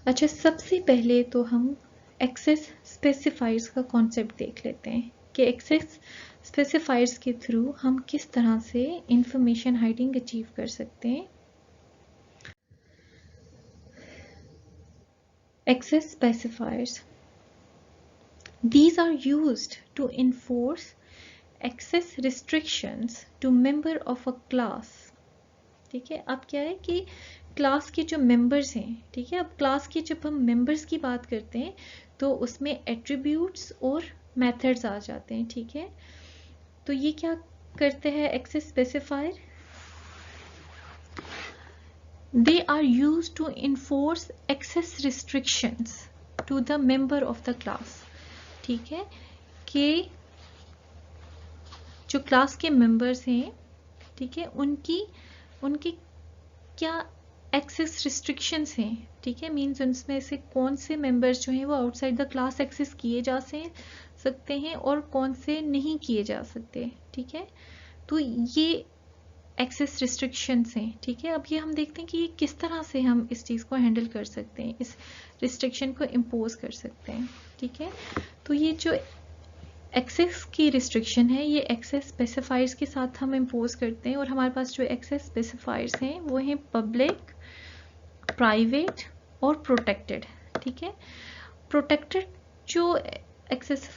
अच्छा, सबसे पहले तो हम एक्सेस स्पेसिफायर्स का कॉन्सेप्ट देख लेते हैं कि एक्सेस स्पेसिफायर्स के थ्रू हम किस तरह से इंफॉर्मेशन हाइडिंग अचीव कर सकते हैं। Access specifiers, these are used to enforce access restrictions to member of a class। ठीक है, अब क्या है कि क्लास के जो मेंबर्स हैं, ठीक है, अब क्लास के जब हम मेंबर्स की बात करते हैं तो उसमें एट्रीब्यूट्स और मेथड्स आ जाते हैं। ठीक है, तो ये क्या करते हैं access specifier, they are used to enforce access restrictions to the member of the class. ठीक है, कि जो क्लास के मेंबर्स हैं, ठीक है, उनकी उनकी क्या एक्सेस रिस्ट्रिक्शंस हैं। ठीक है, मीन्स उनमें से कौन से मेंबर्स जो हैं वो आउटसाइड द क्लास एक्सेस किए जा सकते हैं और कौन से नहीं किए जा सकते। ठीक है, तो ये एक्सेस रिस्ट्रिक्शंस हैं। ठीक है, अब ये हम देखते हैं कि ये किस तरह से हम इस चीज़ को हैंडल कर सकते हैं, इस रिस्ट्रिक्शन को इम्पोज कर सकते हैं। ठीक है, तो ये जो एक्सेस की रिस्ट्रिक्शन है ये एक्सेस स्पेसिफायर्स के साथ हम इम्पोज करते हैं, और हमारे पास जो एक्सेस स्पेसिफायर्स हैं वो हैं पब्लिक, प्राइवेट और प्रोटेक्टेड। ठीक है, प्रोटेक्टेड जो एक्सेस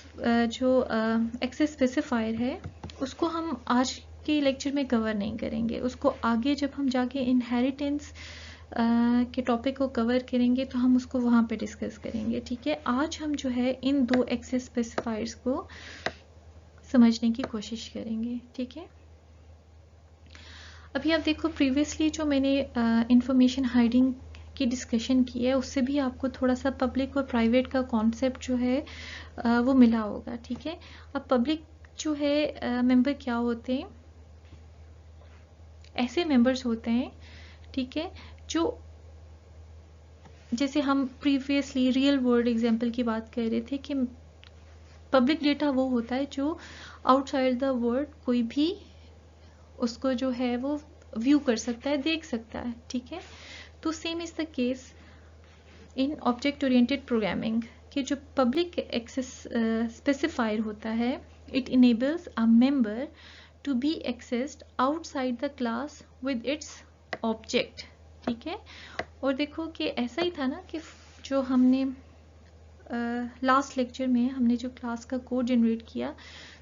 स्पेसिफायर है उसको हम आज के लेक्चर में कवर नहीं करेंगे, उसको आगे जब हम जाके इनहेरिटेंस के टॉपिक को कवर करेंगे तो हम उसको वहाँ पे डिस्कस करेंगे। ठीक है, आज हम जो है इन दो एक्सेस स्पेसिफायर्स को समझने की कोशिश करेंगे। ठीक है, अभी आप देखो प्रीवियसली जो मैंने इंफॉर्मेशन हाइडिंग की डिस्कशन की है उससे भी आपको थोड़ा सा पब्लिक और प्राइवेट का कॉन्सेप्ट जो है वो मिला होगा। ठीक है, अब पब्लिक जो है मेंबर क्या होते हैं, ऐसे मेंबर्स होते हैं, ठीक है, जो जैसे हम प्रीवियसली रियल वर्ल्ड एग्जांपल की बात कर रहे थे कि पब्लिक डेटा वो होता है जो आउटसाइड द वर्ल्ड कोई भी उसको जो है वो व्यू कर सकता है, देख सकता है। ठीक है, तो same is the case in object oriented programming कि जो पब्लिक एक्सेस स्पेसिफायर होता है, it enables a member to be accessed outside the class with its object. ठीक है, और देखो कि ऐसा ही था ना कि जो हमने लास्ट लेक्चर में हमने जो क्लास का कोड जनरेट किया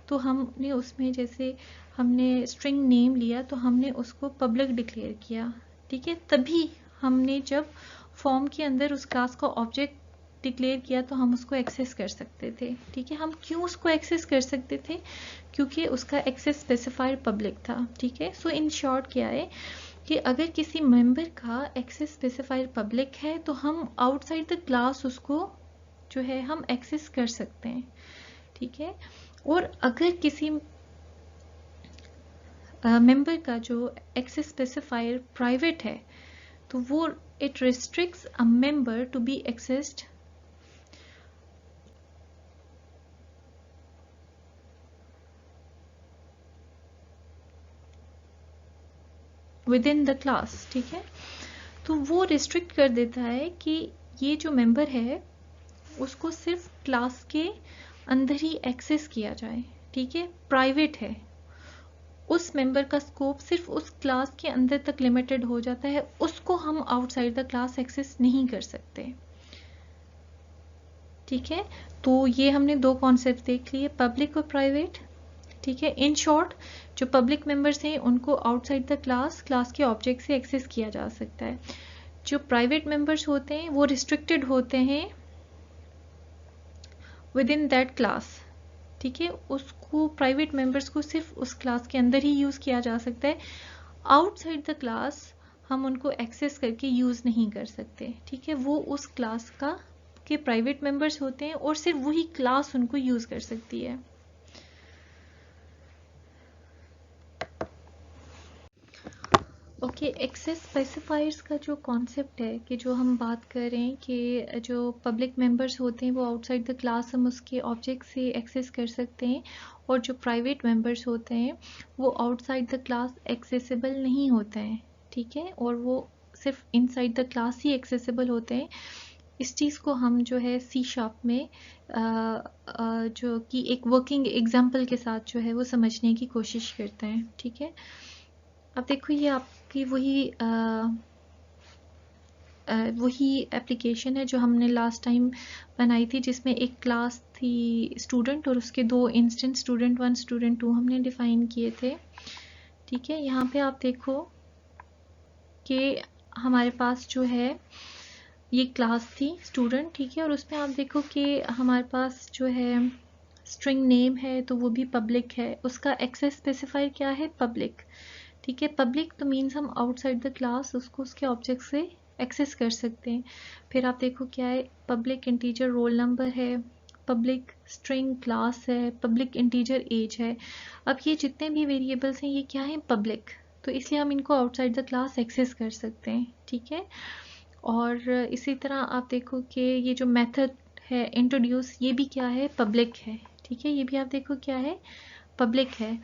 तो हमने उसमें जैसे हमने स्ट्रिंग नेम लिया तो हमने उसको पब्लिक डिक्लेयर किया। ठीक है, तभी हमने जब फॉर्म के अंदर उस क्लास का ऑब्जेक्ट डिक्लेयर किया तो हम उसको एक्सेस कर सकते थे। ठीक है, हम क्यों उसको एक्सेस कर सकते थे, क्योंकि उसका एक्सेस स्पेसिफायर पब्लिक था। ठीक है, सो इन शॉर्ट क्या है कि अगर किसी मेंबर का एक्सेस स्पेसिफायर पब्लिक है तो हम आउटसाइड द क्लास उसको जो है हम एक्सेस कर सकते हैं। ठीक है, और अगर किसी मेंबर का जो एक्सेस स्पेसिफायर प्राइवेट है तो वो it restricts a member to be accessed within the class. ठीक है, तो वो रिस्ट्रिक्ट कर देता है कि ये जो मेंबर है उसको सिर्फ क्लास के अंदर ही एक्सेस किया जाए। ठीक है, प्राइवेट है, उस मेंबर का स्कोप सिर्फ उस क्लास के अंदर तक लिमिटेड हो जाता है, उसको हम आउटसाइड द क्लास एक्सेस नहीं कर सकते। ठीक है, तो ये हमने दो कॉन्सेप्ट देख लिए, पब्लिक और प्राइवेट। ठीक है, इन शॉर्ट जो पब्लिक मेंबर्स हैं उनको आउटसाइड द क्लास के ऑब्जेक्ट से एक्सेस किया जा सकता है। जो प्राइवेट मेंबर्स होते हैं वो रिस्ट्रिक्टेड होते हैं विद इन दैट क्लास। ठीक है, उसको प्राइवेट मेंबर्स को सिर्फ उस क्लास के अंदर ही यूज किया जा सकता है, आउटसाइड द क्लास हम उनको एक्सेस करके यूज नहीं कर सकते। ठीक है, वो उस क्लास का के प्राइवेट मेंबर्स होते हैं और सिर्फ वही क्लास उनको यूज कर सकती है। ओके, एक्सेस स्पेसिफायर्स का जो कॉन्सेप्ट है कि जो हम बात कर रहे हैं कि जो पब्लिक मेंबर्स होते हैं वो आउटसाइड द क्लास हम उसके ऑब्जेक्ट से एक्सेस कर सकते हैं, और जो प्राइवेट मेंबर्स होते हैं वो आउटसाइड द क्लास एक्सेसिबल नहीं होते हैं। ठीक है, और वो सिर्फ inside the class he accessible होते हैं। इस चीज़ को हम जो है सी शार्प में जो कि एक वर्किंग एग्जाम्पल के साथ जो है वो समझने की कोशिश करते हैं। ठीक है, अब देखो ये आपकी वही एप्लीकेशन है जो हमने लास्ट टाइम बनाई थी, जिसमें एक क्लास थी स्टूडेंट और उसके दो इंस्टेंट स्टूडेंट 1 स्टूडेंट 2 हमने डिफाइन किए थे। ठीक है, यहाँ पे आप देखो कि हमारे पास जो है ये क्लास थी स्टूडेंट। ठीक है, और उसमें आप देखो कि हमारे पास जो है स्ट्रिंग नेम है तो वो भी पब्लिक है, उसका एक्सेस स्पेसिफायर क्या है, पब्लिक। ठीक है, पब्लिक तो मीन्स हम आउटसाइड द क्लास उसको उसके ऑब्जेक्ट से एक्सेस कर सकते हैं। फिर आप देखो क्या है, पब्लिक इंटीजर रोल नंबर है, पब्लिक स्ट्रिंग क्लास है, पब्लिक इंटीजर एज है। अब ये जितने भी वेरिएबल्स हैं ये क्या है, पब्लिक, तो इसलिए हम इनको आउटसाइड द क्लास एक्सेस कर सकते हैं। ठीक है, और इसी तरह आप देखो कि ये जो मेथड है इंट्रोड्यूस, ये भी क्या है, पब्लिक है। ठीक है, ये भी आप देखो क्या है, पब्लिक है।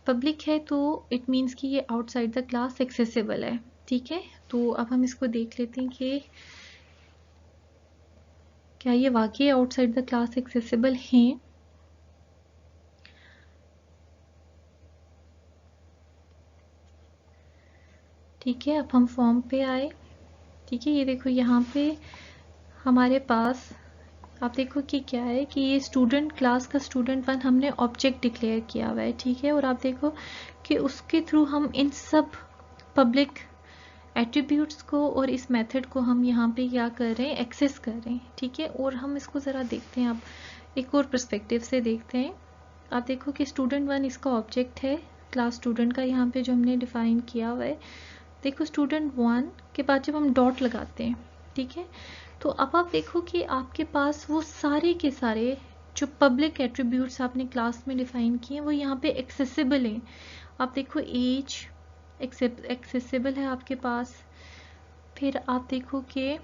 पब्लिक है तो इट मीन्स कि ये आउटसाइड द क्लास एक्सेसिबल है। ठीक है, तो अब हम इसको देख लेते हैं कि क्या ये वाकई आउटसाइड द क्लास एक्सेसिबल हैं। ठीक है, अब हम फॉर्म पे आए। ठीक है, ये देखो यहाँ पे हमारे पास आप देखो कि क्या है कि ये स्टूडेंट क्लास का स्टूडेंट 1 हमने ऑब्जेक्ट डिक्लेयर किया हुआ है। ठीक है, और आप देखो कि उसके थ्रू हम इन सब पब्लिक एट्रीब्यूट्स को और इस मेथड को हम यहाँ पे क्या कर रहे हैं, एक्सेस कर रहे हैं। ठीक है, और हम इसको ज़रा देखते हैं, आप एक और पर्सपेक्टिव से देखते हैं। आप देखो कि स्टूडेंट 1 इसका ऑब्जेक्ट है, क्लास स्टूडेंट का यहाँ पे जो हमने डिफाइन किया हुआ है। देखो स्टूडेंट 1 के बाद जब हम डॉट लगाते हैं, ठीक है, तो अब आप देखो कि आपके पास वो सारे के सारे जो पब्लिक एट्रीब्यूट्स आपने क्लास में डिफाइन किए हैं वो यहाँ पे एक्सेसिबल हैं। आप देखो एज एक्सेसिबल है आपके पास, फिर आप देखो कि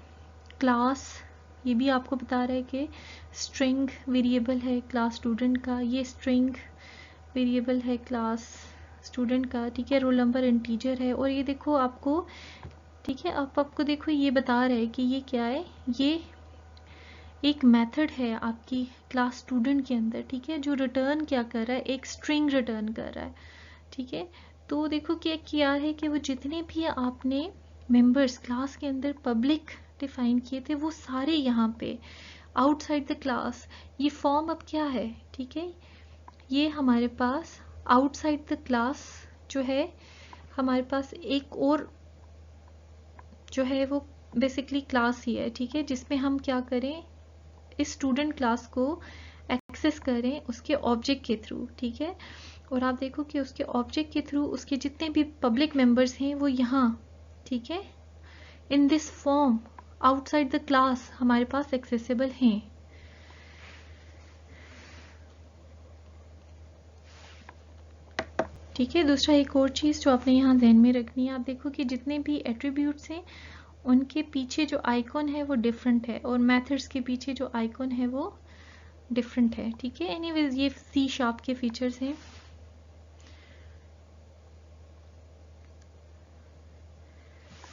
क्लास, ये भी आपको बता रहा है कि स्ट्रिंग वेरिएबल है क्लास स्टूडेंट का, ये स्ट्रिंग वेरिएबल है क्लास स्टूडेंट का। ठीक है, रोल नंबर इंटीजर है, और ये देखो आपको, ठीक है, अब आपको देखो ये बता रहे हैं कि ये क्या है, ये एक मेथड है आपकी क्लास स्टूडेंट के अंदर। ठीक है, जो रिटर्न क्या कर रहा है, एक स्ट्रिंग रिटर्न कर रहा है। ठीक है, तो देखो क्या किया है कि वो जितने भी आपने मेंबर्स क्लास के अंदर पब्लिक डिफाइन किए थे वो सारे यहाँ पे आउटसाइड द क्लास, ये फॉर्म अब क्या है, ठीक है, ये हमारे पास आउटसाइड द क्लास जो है हमारे पास एक और जो है वो बेसिकली क्लास ही है। ठीक है, जिसमें हम क्या करें, इस स्टूडेंट क्लास को एक्सेस करें उसके ऑब्जेक्ट के थ्रू। ठीक है, और आप देखो कि उसके ऑब्जेक्ट के थ्रू उसके जितने भी पब्लिक मेंबर्स हैं वो यहाँ, ठीक है, in this form outside the class हमारे पास एक्सेसिबल हैं। ठीक है, दूसरा एक और चीज़ जो आपने यहाँ ध्यान में रखनी है, आप देखो कि जितने भी एट्रीब्यूट्स हैं उनके पीछे जो आइकॉन है वो डिफरेंट है, और मेथड्स के पीछे जो आइकॉन है वो डिफरेंट है। ठीक है, एनीवेज ये सी शार्प के फीचर्स हैं।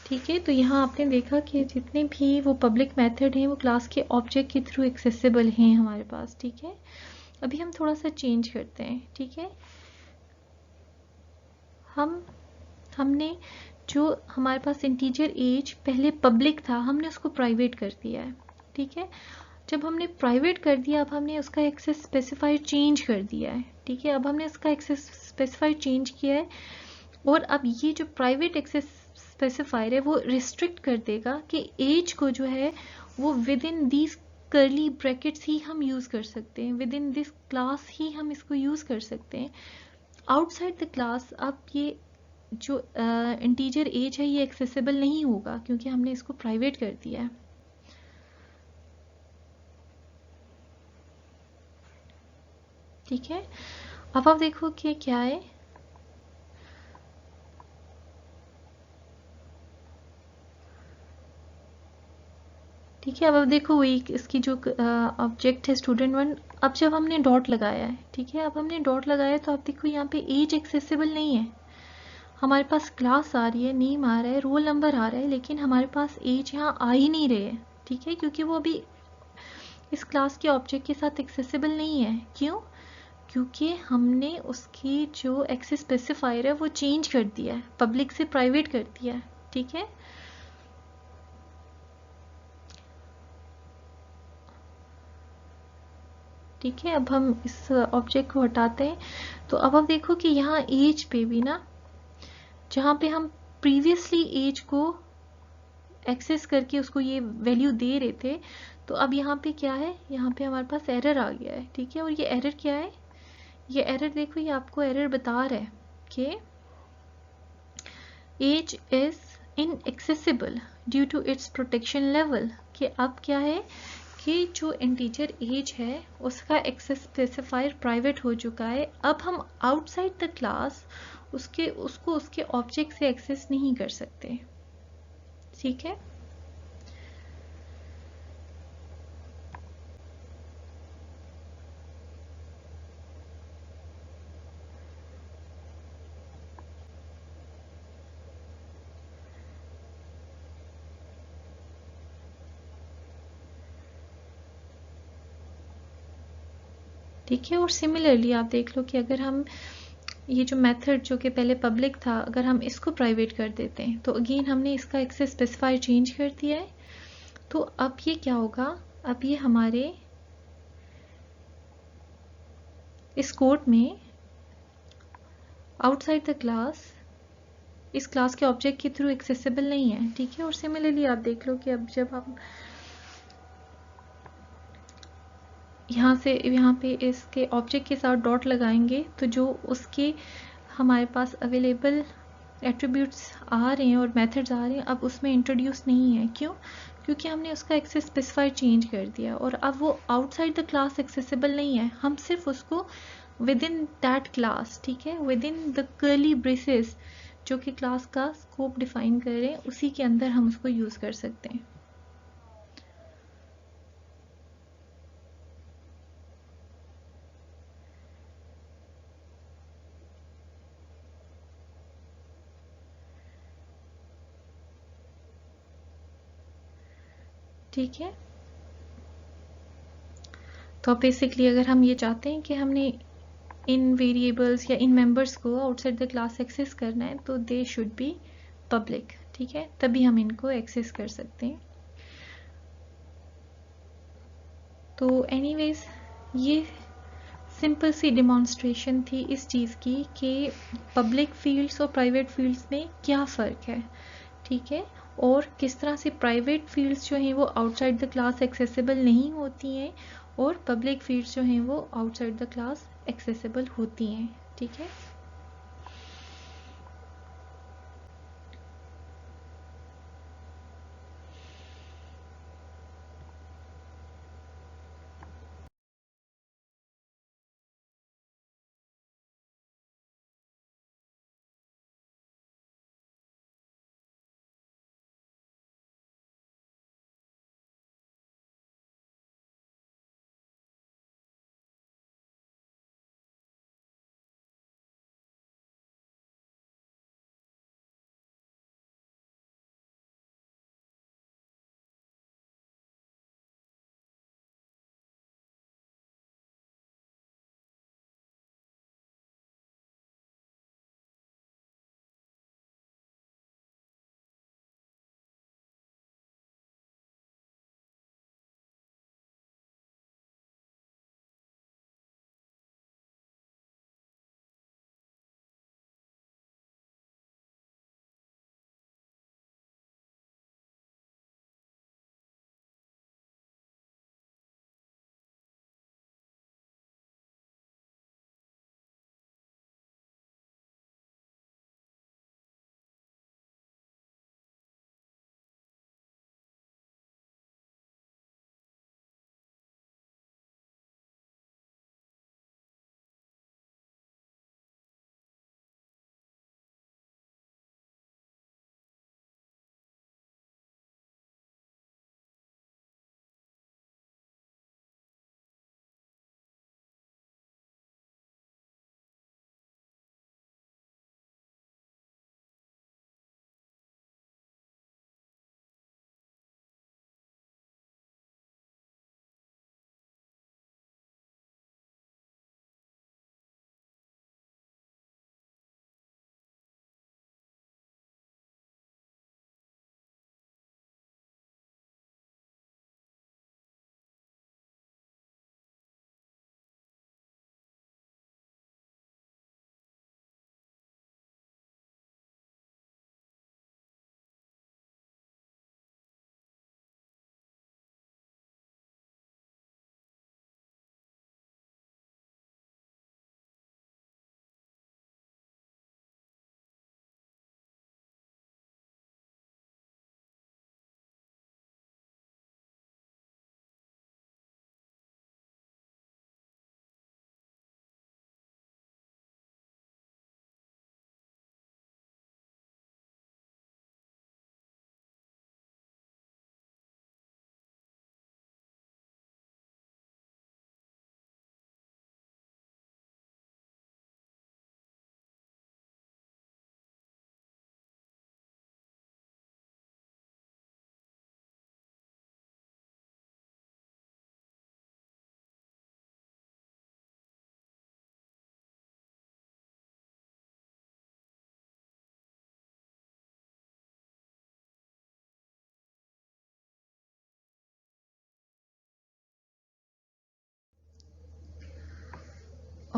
ठीक है, तो यहाँ आपने देखा कि जितने भी वो पब्लिक मेथड हैं वो क्लास के ऑब्जेक्ट के थ्रू एक्सेसिबल हैं हमारे पास। ठीक है, अभी हम थोड़ा सा चेंज करते हैं। ठीक है, हमने जो हमारे पास इंटीजर एज पहले पब्लिक था हमने उसको प्राइवेट कर दिया है। ठीक है, जब हमने प्राइवेट कर दिया अब हमने उसका एक्सेस स्पेसिफायर चेंज कर दिया है। ठीक है, अब हमने उसका एक्सेस स्पेसिफायर चेंज किया है, और अब ये जो प्राइवेट एक्सेस स्पेसिफायर है वो रिस्ट्रिक्ट कर देगा कि एज को जो है वो within these curly brackets ही हम यूज कर सकते हैं, विद इन दिस क्लास ही हम इसको यूज कर सकते हैं। आउटसाइड द क्लास अब ये जो इंटीजर एज है ये एक्सेसिबल नहीं होगा क्योंकि हमने इसको प्राइवेट कर दिया है। ठीक है, अब आप देखो कि क्या है, ठीक है, अब देखो वही इसकी जो ऑब्जेक्ट है स्टूडेंट 1, अब जब हमने डॉट लगाया है, ठीक है, अब हमने डॉट लगाया तो आप देखो यहाँ पे एज एक्सेसिबल नहीं है, हमारे पास क्लास आ रही है, नेम आ रहा है, रोल नंबर आ रहा है, लेकिन हमारे पास एज यहाँ आ ही नहीं रहे है। ठीक है, क्योंकि वो अभी इस क्लास के ऑब्जेक्ट के साथ एक्सेसिबल नहीं है। क्यों? क्योंकि हमने उसकी जो एक्सेस स्पेसिफायर है वो चेंज कर दिया है, पब्लिक से प्राइवेट कर दिया है। ठीक है, ठीक है। अब हम इस ऑब्जेक्ट को हटाते हैं। तो अब आप देखो कि यहाँ एज पे भी ना, जहाँ पे हम प्रीवियसली एज को एक्सेस करके उसको ये वैल्यू दे रहे थे, तो अब यहाँ पे क्या है, यहाँ पे हमारे पास एरर आ गया है। ठीक है, और ये एरर क्या है, ये एरर देखो, ये आपको एरर बता रहा है कि age is inaccessible due to its protection level. कि अब क्या है कि जो इंटीजर एज है उसका एक्सेस स्पेसिफायर प्राइवेट हो चुका है। अब हम आउटसाइड द क्लास उसको उसके ऑब्जेक्ट से एक्सेस नहीं कर सकते। ठीक है, ठीक है। और सिमिलरली आप देख लो कि अगर हम ये जो मेथड जो कि पहले पब्लिक था, अगर हम इसको प्राइवेट कर देते हैं तो अगेन हमने इसका एक्सेस स्पेसिफायर चेंज कर दिया है। तो अब ये क्या होगा, अब ये हमारे इस कोड में आउटसाइड द क्लास इस क्लास के ऑब्जेक्ट के थ्रू एक्सेसिबल नहीं है। ठीक है, और सिमिलरली आप देख लो कि अब जब हम यहाँ पे इसके ऑब्जेक्ट के साथ डॉट लगाएंगे तो जो उसके हमारे पास अवेलेबल एट्रीब्यूट्स आ रहे हैं और मेथड्स आ रहे हैं, अब उसमें इंट्रोड्यूस नहीं है। क्यों? क्योंकि हमने उसका एक्सेस स्पेसिफायर चेंज कर दिया और अब वो आउटसाइड द क्लास एक्सेसिबल नहीं है। हम सिर्फ उसको विद इन दैट क्लास, ठीक है, with in the curly braces जो कि क्लास का स्कोप डिफाइन कर रहे हैं, उसी के अंदर हम उसको यूज कर सकते हैं। ठीक है, तो बेसिकली अगर हम ये चाहते हैं कि हमने इन वेरिएबल्स या इन मेंबर्स को आउटसाइड द क्लास एक्सेस करना है तो दे शुड बी पब्लिक। ठीक है, तभी हम इनको एक्सेस कर सकते हैं। तो एनीवेज ये सिंपल सी डिमॉन्स्ट्रेशन थी इस चीज़ की कि पब्लिक फील्ड्स और प्राइवेट फील्ड्स में क्या फ़र्क है। ठीक है, और किस तरह से प्राइवेट फील्ड्स जो हैं वो आउटसाइड द क्लास एक्सेसिबल नहीं होती हैं और पब्लिक फील्ड्स जो हैं वो आउटसाइड द क्लास एक्सेसिबल होती हैं। ठीक है।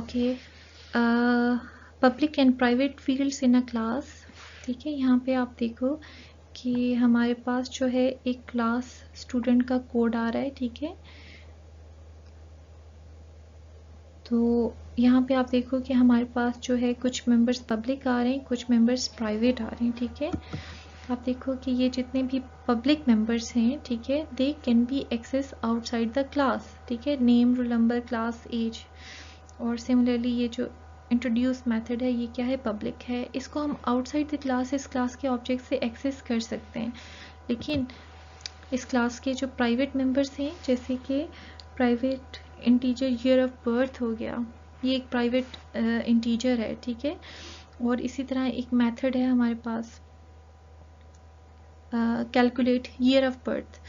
Okay, public and private fields in a class. ठीक है, यहाँ पे आप देखो कि हमारे पास जो है एक क्लास स्टूडेंट का कोड आ रहा है। ठीक है, तो यहाँ पे आप देखो कि हमारे पास जो है कुछ मेंबर्स पब्लिक आ रहे हैं, कुछ मेंबर्स प्राइवेट आ रहे हैं। ठीक है, आप देखो कि ये जितने भी पब्लिक मेंबर्स हैं, ठीक है, they can be access outside the class. ठीक है, name, roll number, class, age. और सिमिलरली ये जो इंट्रोड्यूस मेथड है, ये क्या है, पब्लिक है। इसको हम आउटसाइड द क्लास इस क्लास के ऑब्जेक्ट से एक्सेस कर सकते हैं। लेकिन इस क्लास के जो प्राइवेट मेंबर्स हैं, जैसे कि private integer year of birth हो गया, ये एक प्राइवेट इंटीजर है। ठीक है, और इसी तरह एक मेथड है हमारे पास कैलकुलेट ईयर ऑफ बर्थ।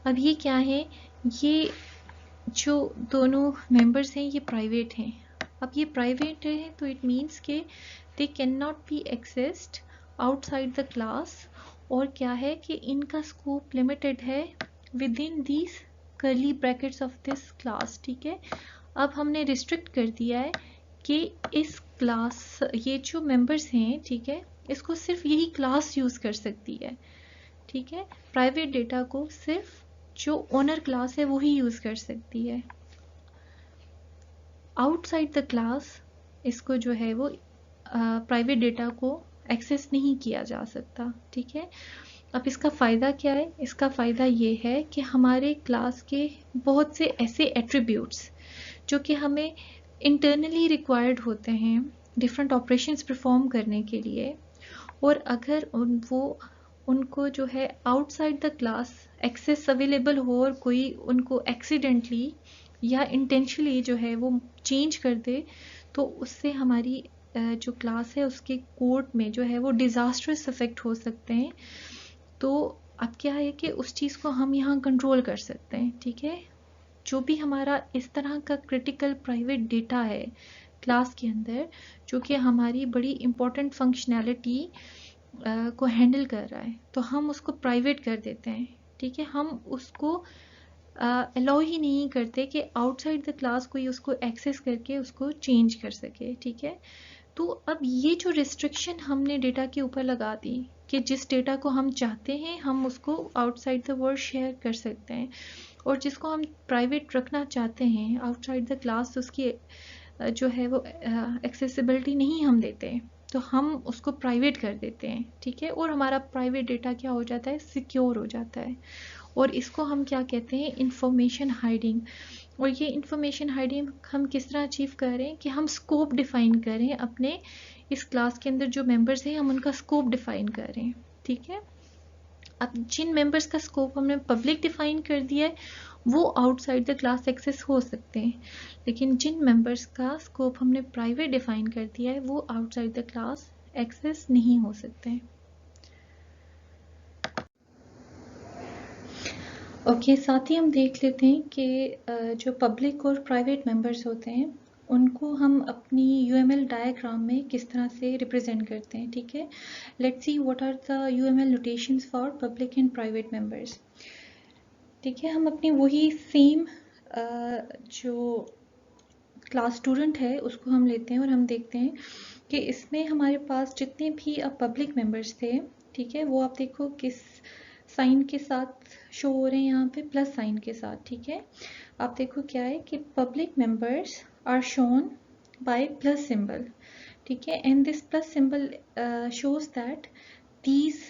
अब ये क्या है, ये जो दोनों मेंबर्स हैं ये प्राइवेट हैं। अब ये प्राइवेट है तो इट मीन्स के दे can not be accessed outside the class. और क्या है कि इनका स्कोप लिमिटेड है with in these curly brackets of this class. ठीक है, अब हमने रिस्ट्रिक्ट कर दिया है कि इस क्लास, ये जो मेंबर्स हैं, ठीक है, इसको सिर्फ यही क्लास यूज कर सकती है। ठीक है, प्राइवेट डेटा को सिर्फ जो ओनर क्लास है वो ही यूज कर सकती है। आउटसाइड द क्लास इसको जो है वो प्राइवेट डेटा को एक्सेस नहीं किया जा सकता। ठीक है, अब इसका फ़ायदा क्या है, इसका फ़ायदा ये है कि हमारे क्लास के बहुत से ऐसे एट्रीब्यूट्स जो कि हमें इंटरनली रिक्वायर्ड होते हैं डिफरेंट ऑपरेशंस परफॉर्म करने के लिए, और अगर उनको जो है outside the class access available हो और कोई उनको एक्सीडेंटली या इंटेंशनली जो है वो चेंज कर दे, तो उससे हमारी जो क्लास है उसके कोड में जो है वो डिजास्टर्स इफेक्ट हो सकते हैं। तो अब क्या है कि उस चीज़ को हम यहाँ कंट्रोल कर सकते हैं। ठीक है, जो भी हमारा इस तरह का क्रिटिकल प्राइवेट डेटा है क्लास के अंदर, जो कि हमारी बड़ी इंपॉर्टेंट फंक्शनैलिटी को हैंडल कर रहा है, तो हम उसको प्राइवेट कर देते हैं। ठीक है, हम उसको अलाउ ही नहीं करते कि आउटसाइड द क्लास कोई उसको एक्सेस करके उसको चेंज कर सके। ठीक है, तो अब ये जो रिस्ट्रिक्शन हमने डेटा के ऊपर लगा दी कि जिस डेटा को हम चाहते हैं हम उसको आउटसाइड द वर्ल्ड शेयर कर सकते हैं, और जिसको हम प्राइवेट रखना चाहते हैं आउटसाइड द क्लास उसकी जो है वो एक्सेसिबिलिटी नहीं हम देते हैं, तो हम उसको प्राइवेट कर देते हैं। ठीक है, और हमारा प्राइवेट डेटा क्या हो जाता है, सिक्योर हो जाता है। और इसको हम क्या कहते हैं, इंफॉर्मेशन हाइडिंग। और ये इंफॉर्मेशन हाइडिंग हम किस तरह अचीव कर रहे हैं कि हम स्कोप डिफाइन करें अपने इस क्लास के अंदर जो मेंबर्स हैं हम उनका स्कोप डिफाइन कर रहे हैं। ठीक है, अब जिन मेंबर्स का स्कोप हमने पब्लिक डिफाइन कर दिया है वो आउटसाइड द क्लास एक्सेस हो सकते हैं, लेकिन जिन मेंबर्स का स्कोप हमने प्राइवेट डिफाइन कर दिया है वो आउटसाइड द क्लास एक्सेस नहीं हो सकते हैं। ओके, साथ ही हम देख लेते हैं कि जो पब्लिक और प्राइवेट मेंबर्स होते हैं उनको हम अपनी यूएमएल डायग्राम में किस तरह से रिप्रेजेंट करते हैं। ठीक है, let's see what are the UML notations for public and private members. ठीक है, हम अपनी वही सेम जो क्लास स्टूडेंट है उसको हम लेते हैं और हम देखते हैं कि इसमें हमारे पास जितने भी अब पब्लिक मेंबर्स थे, ठीक है, वो आप देखो किस साइन के साथ शो हो रहे हैं, यहाँ पे प्लस साइन के साथ। ठीक है, आप देखो क्या है कि public members are shown by plus symbol. ठीक है, and this plus symbol shows that these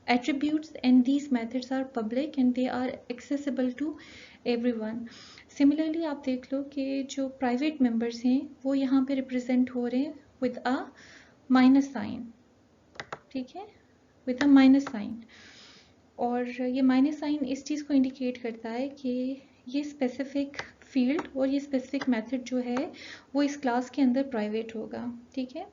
attributes and these methods are public and they are accessible to everyone. Similarly आप देख लो कि जो प्राइवेट मेंबर्स हैं वो यहाँ पे रिप्रेजेंट हो रहे हैं विद अ माइनस साइन। ठीक है, विद अ माइनस साइन, और ये माइनस साइन इस चीज़ को इंडिकेट करता है कि ये स्पेसिफिक फील्ड और ये स्पेसिफिक मेथड जो है वो इस क्लास के अंदर प्राइवेट होगा। ठीक है,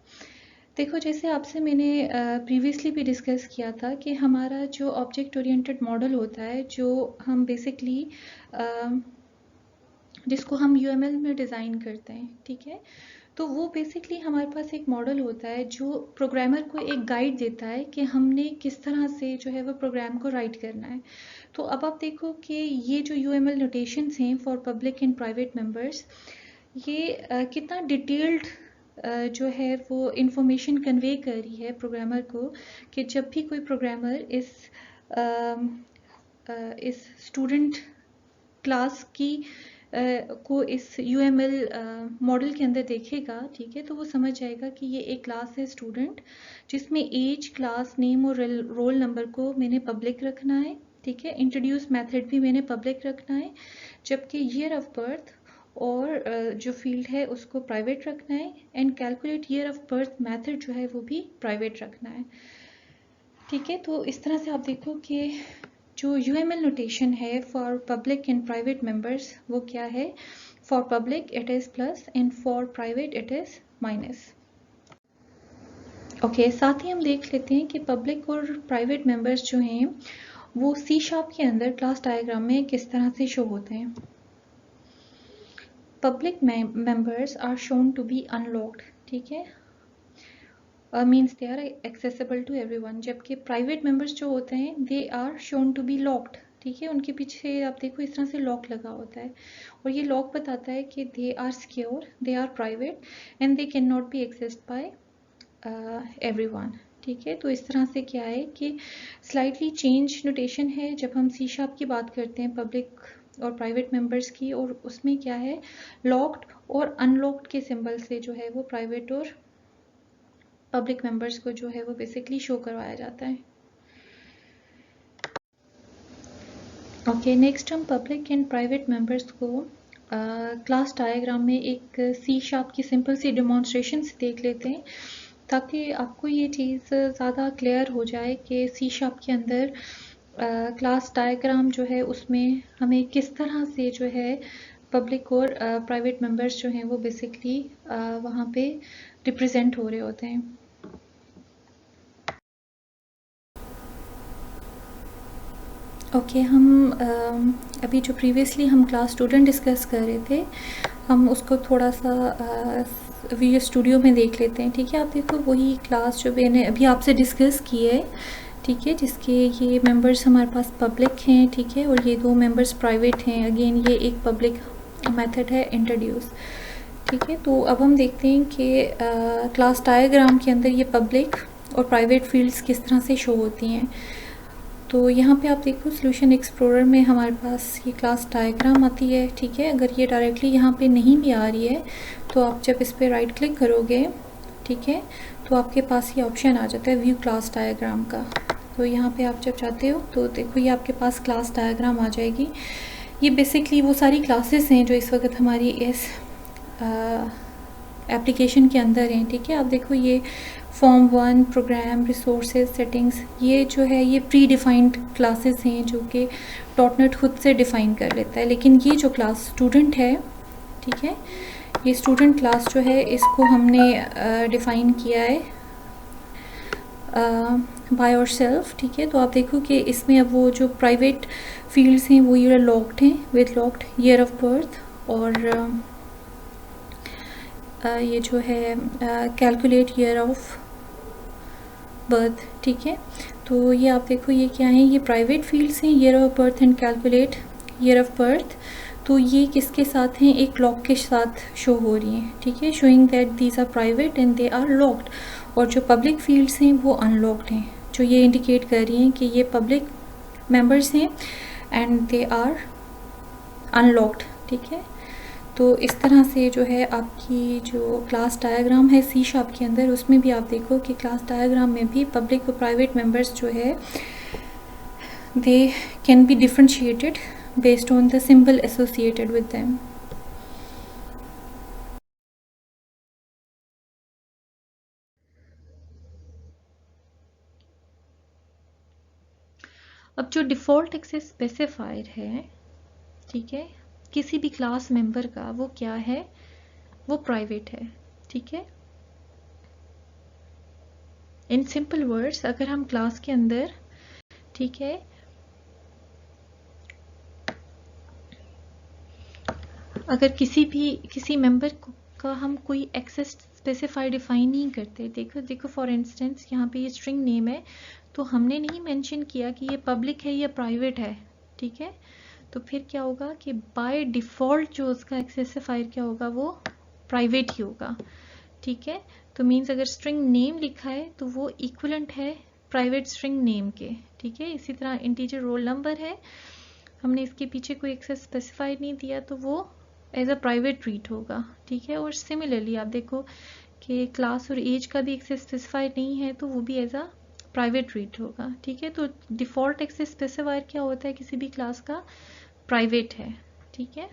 देखो जैसे आपसे मैंने प्रीवियसली भी डिस्कस किया था कि हमारा जो ऑब्जेक्ट ओरिएंटेड मॉडल होता है, जो हम बेसिकली जिसको हम यूएमएल में डिज़ाइन करते हैं, ठीक है, तो वो बेसिकली हमारे पास एक मॉडल होता है जो प्रोग्रामर को एक गाइड देता है कि हमने किस तरह से जो है वो प्रोग्राम को राइट करना है। तो अब आप देखो कि ये जो यूएमएल नोटेशंस हैं for public and private members, ये कितना डिटेल्ड जो है वो इंफॉर्मेशन कन्वे कर रही है प्रोग्रामर को, कि जब भी कोई प्रोग्रामर इस स्टूडेंट क्लास की को इस UML मॉडल के अंदर देखेगा, ठीक है, तो वो समझ जाएगा कि ये एक क्लास है स्टूडेंट, जिसमें एज, क्लास नेम और रोल नंबर को मैंने पब्लिक रखना है, ठीक है, इंट्रोड्यूस मेथड भी मैंने पब्लिक रखना है, जबकि ईयर ऑफ बर्थ और जो फील्ड है उसको प्राइवेट रखना है, and calculate year of birth method जो है वो भी प्राइवेट रखना है, ठीक है। तो इस तरह से आप देखो कि जो UML नोटेशन है for public and private members वो क्या है, for public it is plus and for private it is minus. Okay, साथ ही हम देख लेते हैं कि पब्लिक और प्राइवेट मेंबर्स जो हैं वो C# के अंदर क्लास डायग्राम में किस तरह से शो होते हैं। Public members are shown to be unlocked, ठीक है, means they are accessible to everyone, जबकि प्राइवेट मेंबर्स जो होते हैं they are shown to be locked, ठीक है, उनके पीछे आप देखो इस तरह से लॉक लगा होता है, और ये लॉक बताता है कि they are secure, they are private and they can not be accessed by everyone, ठीक है। तो इस तरह से क्या है कि स्लाइटली चेंज नोटेशन है जब हम C# की बात करते हैं पब्लिक और प्राइवेट मेंबर्स की, और उसमें क्या है, लॉक्ड और अनलॉक्ड के सिंबल से जो है वो प्राइवेट और पब्लिक मेंबर्स को जो है वो बेसिकली शो करवाया जाता है। ओके, नेक्स्ट हम पब्लिक एंड प्राइवेट मेंबर्स को क्लास डायग्राम में एक C# की सिंपल सी डेमोन्स्ट्रेशन से देख लेते हैं, ताकि आपको ये चीज़ ज़्यादा क्लियर हो जाए कि C# के अंदर क्लास डायग्राम जो है उसमें हमें किस तरह से जो है पब्लिक और प्राइवेट मेंबर्स जो हैं वो बेसिकली वहाँ पे रिप्रेजेंट हो रहे होते हैं। ओके, हम अभी जो प्रीवियसली हम क्लास स्टूडेंट डिस्कस कर रहे थे, हम उसको थोड़ा सा वीडियो स्टूडियो में देख लेते हैं, ठीक है। आप देखो वही क्लास जो मैंने अभी आपसे डिस्कस की है, ठीक है, जिसके ये मेंबर्स हमारे पास पब्लिक हैं, ठीक है, और ये 2 मेंबर्स प्राइवेट हैं। अगेन ये एक पब्लिक मेथड है इंट्रोड्यूस, ठीक है। तो अब हम देखते हैं कि क्लास डायग्राम के अंदर ये पब्लिक और प्राइवेट फील्ड्स किस तरह से शो होती हैं। तो यहाँ पे आप देखो सॉल्यूशन एक्सप्लोरर में हमारे पास ये क्लास डायग्राम आती है, ठीक है। अगर ये डायरेक्टली यहाँ पे नहीं भी आ रही है तो आप जब इस पर राइट क्लिक करोगे, ठीक है, तो आपके पास ये ऑप्शन आ जाता है व्यू क्लास डायग्राम का। तो यहाँ पे आप जब चाहते हो तो देखो ये आपके पास क्लास डायग्राम आ जाएगी। ये बेसिकली वो सारी क्लासेस हैं जो इस वक्त हमारी इस एप्लीकेशन के अंदर हैं, ठीक है। आप देखो ये फॉर्म 1, प्रोग्राम, रिसोर्सेज, सेटिंग्स, ये जो है ये प्री डिफाइंड क्लासेस हैं जो कि .NET खुद से डिफ़ाइन कर लेता है। लेकिन ये जो क्लास स्टूडेंट है, ठीक है, ये स्टूडेंट क्लास जो है इसको हमने डिफ़ाइन किया है बाय और सेल्फ, ठीक है। तो आप देखो कि इसमें अब वो जो प्राइवेट फील्ड्स हैं वो ये लॉक्ड हैं with locked year of birth, और ये जो है कैलकुलेट ईयर ऑफ बर्थ, ठीक है। तो ये आप देखो ये क्या है, ये प्राइवेट फील्ड्स हैं, year of birth and calculate year of birth. तो ये किसके साथ हैं, एक लॉक के साथ शो हो रही हैं, ठीक है, showing that these are private and they are locked. और जो पब्लिक फील्ड्स हैं वो अनलॉक्ड हैं, जो ये इंडिकेट कर रही हैं कि ये पब्लिक मेंबर्स हैं एंड दे आर अनलॉक्ड, ठीक है। तो इस तरह से जो है आपकी जो क्लास डायग्राम है C# के अंदर, उसमें भी आप देखो कि क्लास डायग्राम में भी पब्लिक और प्राइवेट मेंबर्स जो है they can B differentiated based on the symbol associated with them. अब जो डिफ़ॉल्ट एक्सेस स्पेसिफायर है, ठीक है, किसी भी क्लास मेंबर का, वो क्या है, वो प्राइवेट है, ठीक है। इन सिंपल वर्ड्स, अगर हम क्लास के अंदर, ठीक है, अगर किसी मेंबर का हम कोई एक्सेस स्पेसिफाई डिफाइन नहीं करते, देखो फॉर इंस्टेंस यहाँ पे ये स्ट्रिंग नेम है, तो हमने नहीं मेंशन किया कि ये पब्लिक है या प्राइवेट है, ठीक है। तो फिर क्या होगा कि बाय डिफ़ॉल्ट जो उसका एक्सेसिफायर क्या होगा, वो प्राइवेट ही होगा। ठीक है, तो मीन्स अगर स्ट्रिंग नेम लिखा है तो वो इक्विवेलेंट है प्राइवेट स्ट्रिंग नेम के। ठीक है, इसी तरह इंटीजर रोल नंबर है, हमने इसके पीछे कोई एक्सेस स्पेसिफाइड नहीं दिया तो वो एज अ प्राइवेट ट्रीट होगा। ठीक है, और सिमिलरली आप देखो कि क्लास और एज का भी एक्सेस स्पेसिफाइड नहीं है तो वो भी एज अ प्राइवेट ट्रीट होगा। ठीक है, तो डिफ़ॉल्ट एक्सेस स्पेसिफायर क्या होता है किसी भी क्लास का, प्राइवेट है। ठीक है।